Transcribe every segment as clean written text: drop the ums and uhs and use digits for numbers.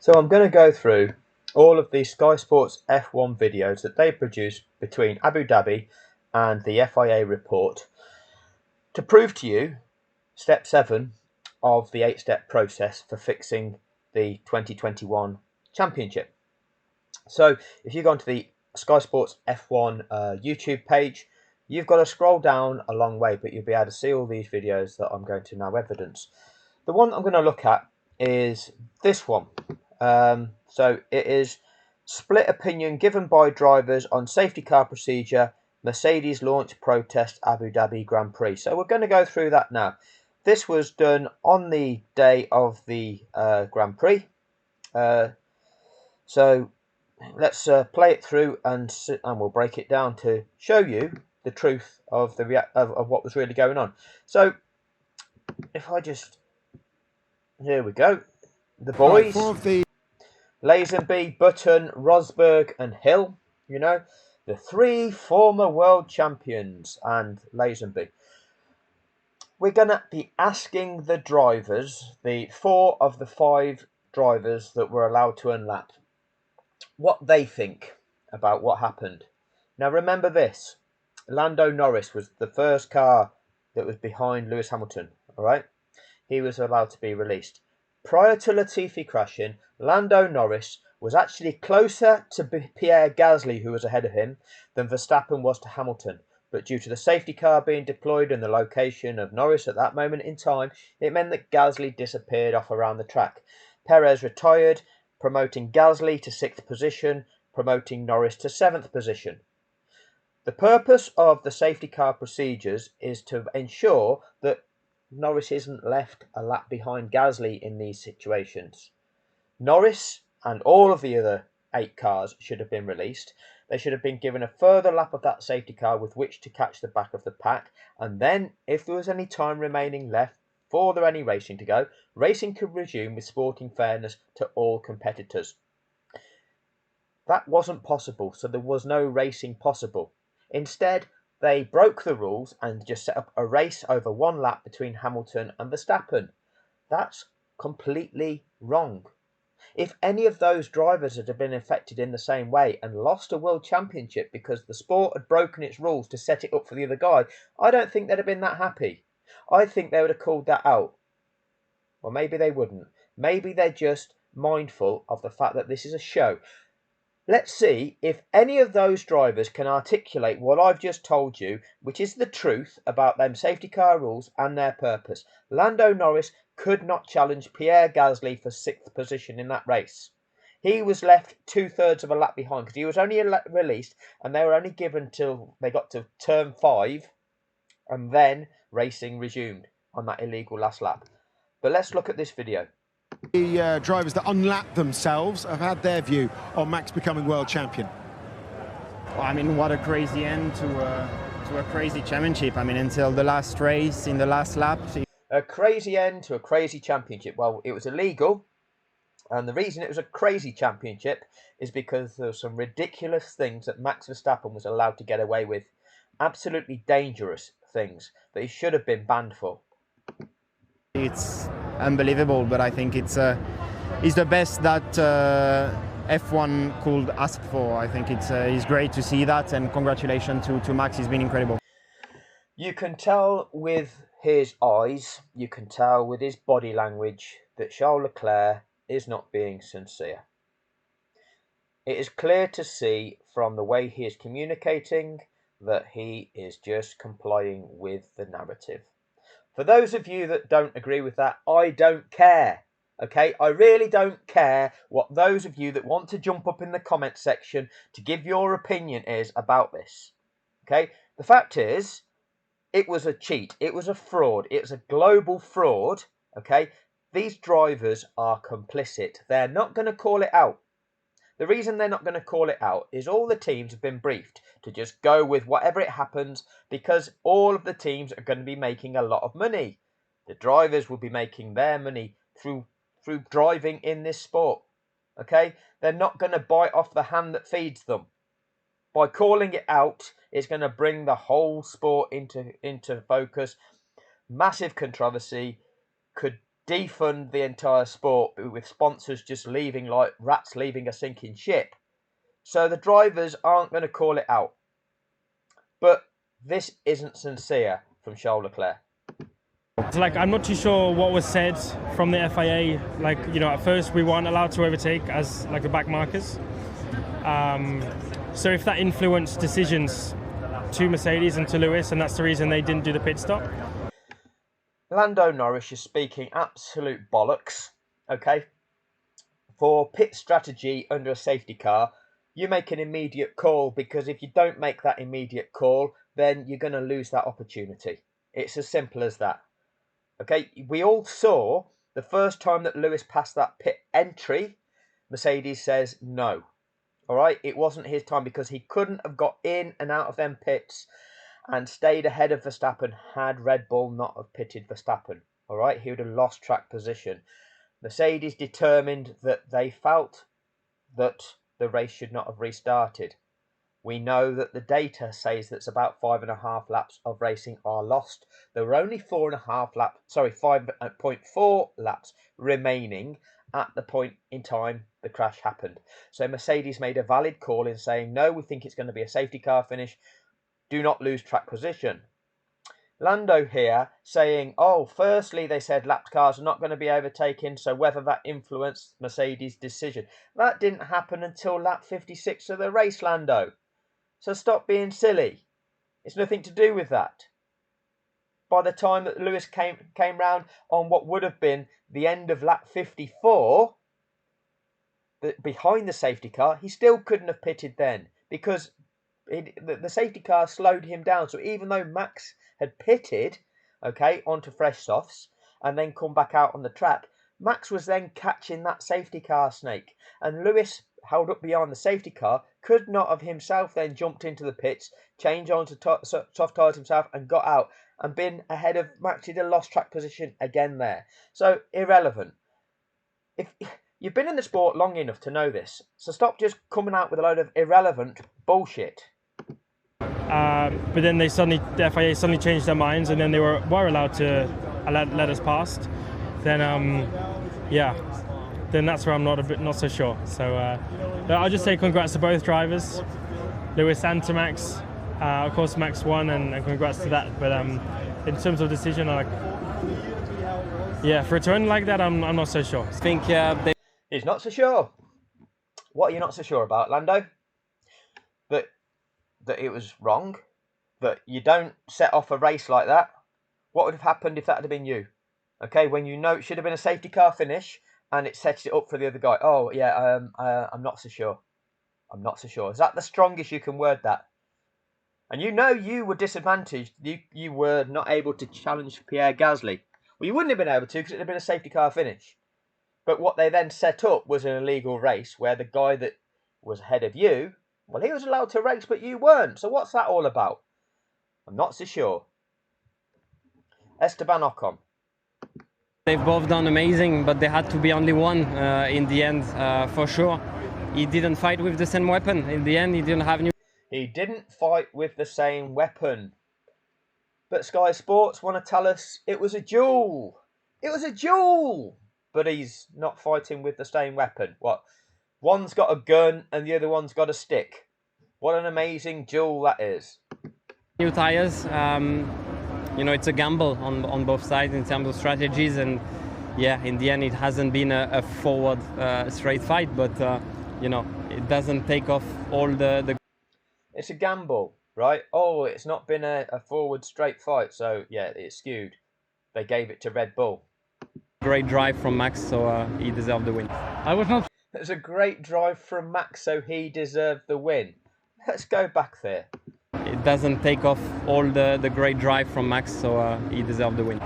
So I'm going to go through all of the Sky Sports F1 videos that they produced between Abu Dhabi and the FIA report to prove to you step 7 of the 8-step process for fixing the 2021 championship. So if you go onto the Sky Sports F1 YouTube page, you've got to scroll down a long way, but you'll be able to see all these videos that I'm going to now evidence. The one I'm going to look at is this one. So it is split opinion given by drivers on safety car procedure, Mercedes launch protest Abu Dhabi Grand Prix. So we're going to go through that now. This was done on the day of the Grand Prix. So let's play it through and we'll break it down to show you the truth of of what was really going on. So if I just, here we go. The boys, Lazenby, Button, Rosberg and Hill, you know, the 3 former world champions and Lazenby. We're going to be asking the drivers, the 4 of the 5 drivers that were allowed to unlap, what they think about what happened. Now remember this, Lando Norris was the first car that was behind Lewis Hamilton, all right? He was allowed to be released. Prior to Latifi crashing, Lando Norris was actually closer to Pierre Gasly, who was ahead of him, than Verstappen was to Hamilton. But due to the safety car being deployed and the location of Norris at that moment in time, it meant that Gasly disappeared off around the track. Perez retired, promoting Gasly to 6th position, promoting Norris to 7th position. The purpose of the safety car procedures is to ensure that Norris isn't left a lap behind Gasly in these situations. Norris and all of the other 8 cars should have been released. They should have been given a further lap of that safety car with which to catch the back of the pack, and then if there was any time remaining left for there any racing to go, racing could resume with sporting fairness to all competitors. That wasn't possible, so there was no racing possible. Instead, they broke the rules and just set up a race over 1 lap between Hamilton and Verstappen. That's completely wrong. If any of those drivers had been affected in the same way and lost a world championship because the sport had broken its rules to set it up for the other guy, I don't think they'd have been that happy. I think they would have called that out. Or maybe they wouldn't. Maybe they're just mindful of the fact that this is a show. Let's see if any of those drivers can articulate what I've just told you, which is the truth about them safety car rules and their purpose. Lando Norris could not challenge Pierre Gasly for 6th position in that race. He was left 2/3 of a lap behind because he was only released and they were only given till they got to turn 5 and then racing resumed on that illegal last lap. But let's look at this video. The drivers that unlap themselves have had their view on Max becoming world champion. Well, I mean, what a crazy end to a crazy championship. I mean, until the last race, in the last lap. A crazy end to a crazy championship. Well, it was illegal. And the reason it was a crazy championship is because there were some ridiculous things that Max Verstappen was allowed to get away with. Absolutely dangerous things that he should have been banned for. It's unbelievable, but I think it's the best that F1 could ask for. I think it's great to see that, and congratulations to Max. He's been incredible. You can tell with his eyes, you can tell with his body language that Charles Leclerc is not being sincere. It is clear to see from the way he is communicating that he is just complying with the narrative. For those of you that don't agree with that, I don't care. Okay, I really don't care what those of you that want to jump up in the comment section to give your opinion is about this. Okay, the fact is, it was a cheat. It was a fraud. It was a global fraud. Okay, these drivers are complicit. They're not going to call it out. The reason they're not going to call it out is all the teams have been briefed to just go with whatever it happens because all of the teams are going to be making a lot of money. The drivers will be making their money through driving in this sport. Okay? They're not going to bite off the hand that feeds them. By calling it out, it's going to bring the whole sport into focus. Massive controversy could defund the entire sport with sponsors just leaving like rats leaving a sinking ship. So the drivers aren't going to call it out. But this isn't sincere from Charles Leclerc. Like, I'm not too sure what was said from the FIA. Like, at first we weren't allowed to overtake as like the back markers. So if that influenced decisions to Mercedes and to Lewis, and that's the reason they didn't do the pit stop. Lando Norris is speaking absolute bollocks, okay? For pit strategy under a safety car, you make an immediate call, because if you don't make that immediate call, then you're going to lose that opportunity. It's as simple as that. Okay, we all saw the first time that Lewis passed that pit entry, Mercedes says no. All right, it wasn't his time because he couldn't have got in and out of them pits and stayed ahead of Verstappen had Red Bull not have pitted Verstappen. All right, he would have lost track position. Mercedes determined that they felt that the race should not have restarted. We know that the data says that's about 5.5 laps of racing are lost. There were only 5.4 laps remaining at the point in time the crash happened. So Mercedes made a valid call in saying, no, we think it's going to be a safety car finish. Do not lose track position. Lando here saying, oh, firstly, they said lapped cars are not going to be overtaken, so whether that influenced Mercedes' decision. That didn't happen until lap 56 of the race, Lando. So stop being silly. It's nothing to do with that. By the time that Lewis came round on what would have been the end of lap 54, behind the safety car, he still couldn't have pitted then, because the safety car slowed him down. So even though Max had pitted, okay, onto fresh softs and then come back out on the track, Max was then catching that safety car snake, and Lewis, held up behind the safety car, could not have himself then jumped into the pits, changed onto soft tyres himself and got out and been ahead of Max. He'd have lost track position again there. So irrelevant. If you've been in the sport long enough to know this, so stop just coming out with a load of irrelevant bullshit. But then the FIA suddenly changed their minds, and then they were allowed to let us past. Then then that's where I'm not so sure. So I'll just say congrats to both drivers, Lewis and to Max. Of course, Max won, and congrats to that. But in terms of decision, for a turn like that, I'm not so sure. I think He's not so sure. What are you not so sure about, Lando? That it was wrong? That you don't set off a race like that? What would have happened if that had been you? Okay, when you know it should have been a safety car finish and it sets it up for the other guy. Oh, yeah, I'm not so sure. I'm not so sure. Is that the strongest you can word that? And you know you were disadvantaged. You were not able to challenge Pierre Gasly. Well, you wouldn't have been able to because it would have been a safety car finish. But what they then set up was an illegal race where the guy that was ahead of you, well, he was allowed to race, but you weren't. So what's that all about? I'm not so sure. Esteban Ocon. They've both done amazing, but they had to be only one in the end, for sure. He didn't fight with the same weapon. In the end, he didn't have new... He didn't fight with the same weapon. But Sky Sports want to tell us it was a duel. It was a duel. But he's not fighting with the same weapon. What? One's got a gun and the other one's got a stick. What an amazing duel that is. New tires. It's a gamble on both sides in terms of strategies, and in the end it hasn't been a forward straight fight, but it doesn't take off all the... It's a gamble, right? Oh, it's not been a forward straight fight, so yeah, it's skewed. They gave it to Red Bull. Great drive from Max, so he deserved the win. It's a great drive from Max, so he deserved the win. Let's go back there. It doesn't take off all the great drive from Max, so he deserved the win.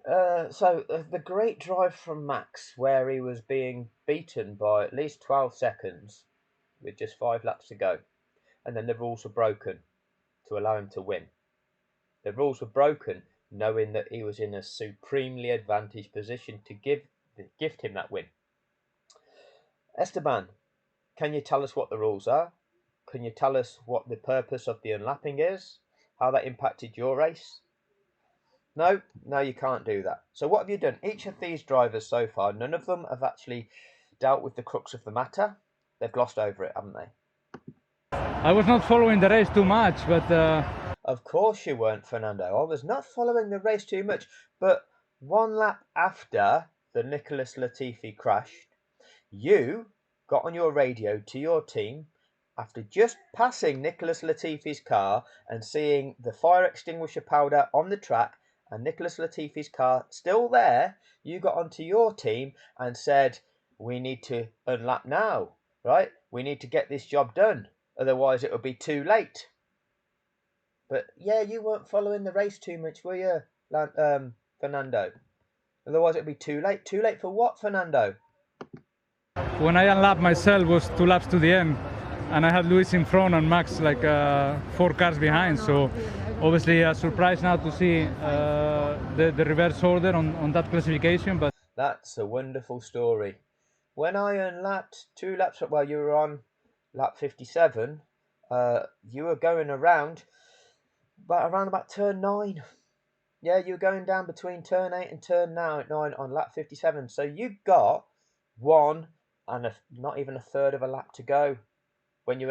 The great drive from Max, where he was being beaten by at least 12 seconds with just 5 laps to go. And then the rules were broken to allow him to win. The rules were broken knowing that he was in a supremely advantaged position to gift him that win. Esteban, can you tell us what the rules are? Can you tell us what the purpose of the unlapping is? How that impacted your race? No, no, you can't do that. So what have you done? Each of these drivers so far, none of them have actually dealt with the crux of the matter. They've glossed over it, haven't they? I was not following the race too much, but Of course you weren't, Fernando. I was not following the race too much, but one lap after the Nicholas Latifi crashed, you got on your radio to your team after just passing Nicholas Latifi's car and seeing the fire extinguisher powder on the track and Nicholas Latifi's car still there. You got onto your team and said, we need to unlap now, right? We need to get this job done. Otherwise, it will be too late. But yeah, you weren't following the race too much, were you, Fernando? Otherwise, it'd be too late. Too late for what, Fernando? when I unlapped myself was 2 laps to the end, and I had Lewis in front and Max like 4 cars behind. So obviously a surprise now to see the reverse order on that classification. But that's a wonderful story. When I unlapped 2 laps, well, you were on lap 57. You were going around about turn 9. Yeah, you were going down between turn 8 and turn 9 on lap 57. So you got 1 and not even a third of a lap to go when you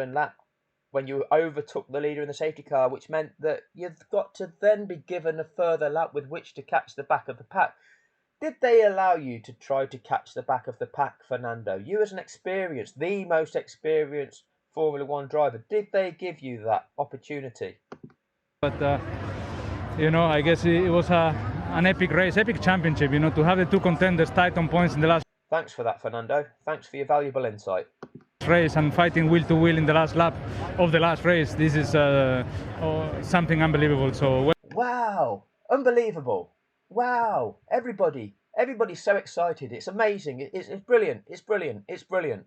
overtook the leader in the safety car, which meant that you've got to then be given a further lap with which to catch the back of the pack. Did they allow you to try to catch the back of the pack, Fernando? You as the most experienced Formula One driver, did they give you that opportunity? I guess it was an epic race, epic championship, to have the 2 contenders tight on points in the last Thanks for that, Fernando. Thanks for your valuable insight. Race and fighting wheel to wheel in the last lap of the last race. This is something unbelievable. So wow, unbelievable. Wow, everybody's so excited. It's amazing. It's brilliant. It's brilliant. It's brilliant.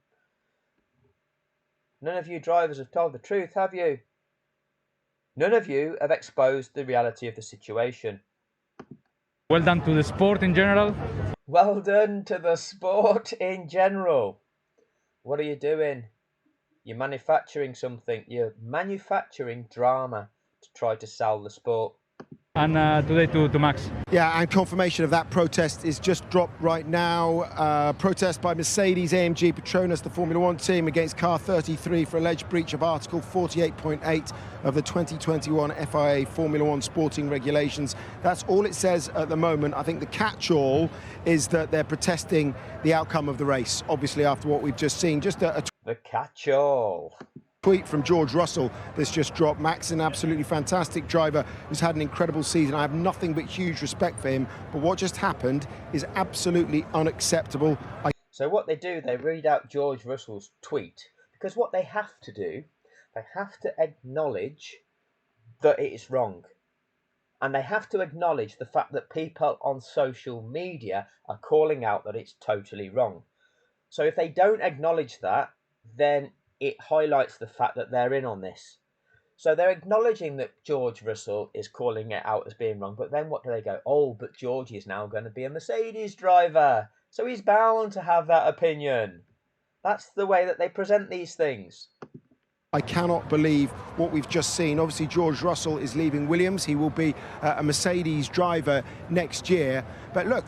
None of you drivers have told the truth, have you? None of you have exposed the reality of the situation. Well done to the sport in general. Well done to the sport in general. What are you doing? You're manufacturing something. You're manufacturing drama to try to sell the sport. And today to Max. Yeah, and confirmation of that protest is just dropped right now. Protest by Mercedes AMG Petronas, the Formula One team, against car 33 for alleged breach of Article 48.8 of the 2021 FIA Formula One sporting regulations. That's all it says at the moment. I think the catch-all is that they're protesting the outcome of the race, obviously, after what we've just seen. Just the catch-all. Tweet from George Russell that's just dropped. Max, an absolutely fantastic driver who's had an incredible season. I have nothing but huge respect for him, but what just happened is absolutely unacceptable. So what they do, they read out George Russell's tweet, because what they have to do, they have to acknowledge that it is wrong. And they have to acknowledge the fact that people on social media are calling out that it's totally wrong. So if they don't acknowledge that, then it highlights the fact that they're in on this. So they're acknowledging that George Russell is calling it out as being wrong, but then what do they go? Oh, but George is now going to be a Mercedes driver, so he's bound to have that opinion. That's the way that they present these things. I cannot believe what we've just seen. Obviously, George Russell is leaving Williams. He will be a Mercedes driver next year. But look,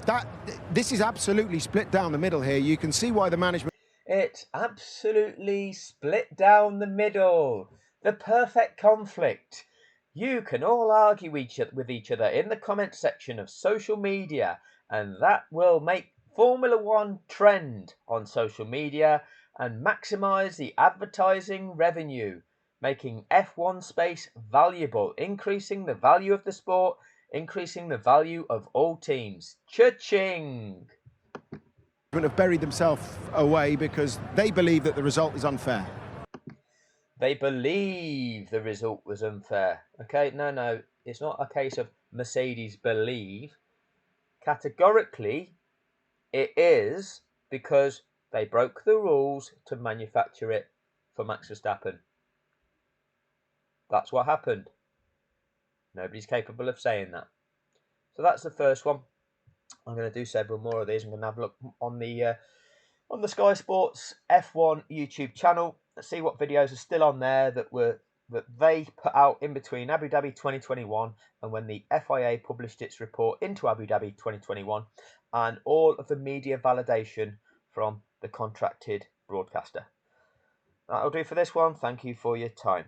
this is absolutely split down the middle here. You can see why the management... It's absolutely split down the middle. The perfect conflict. You can all argue with each other in the comment section of social media, and that will make Formula One trend on social media and maximise the advertising revenue, making F1 space valuable, increasing the value of the sport, increasing the value of all teams. Cha-ching! have buried themselves away because they believe that the result is unfair. They believe the result was unfair. Okay, no, it's not a case of Mercedes believe. Categorically, it is because they broke the rules to manufacture it for Max Verstappen. That's what happened. Nobody's capable of saying that. So that's the first one. I'm going to do several more of these. I'm going to have a look on the Sky Sports F1 YouTube channel. Let's see what videos are still on there that were that they put out in between Abu Dhabi 2021 and when the FIA published its report into Abu Dhabi 2021, and all of the media validation from the contracted broadcaster. That'll do for this one. Thank you for your time.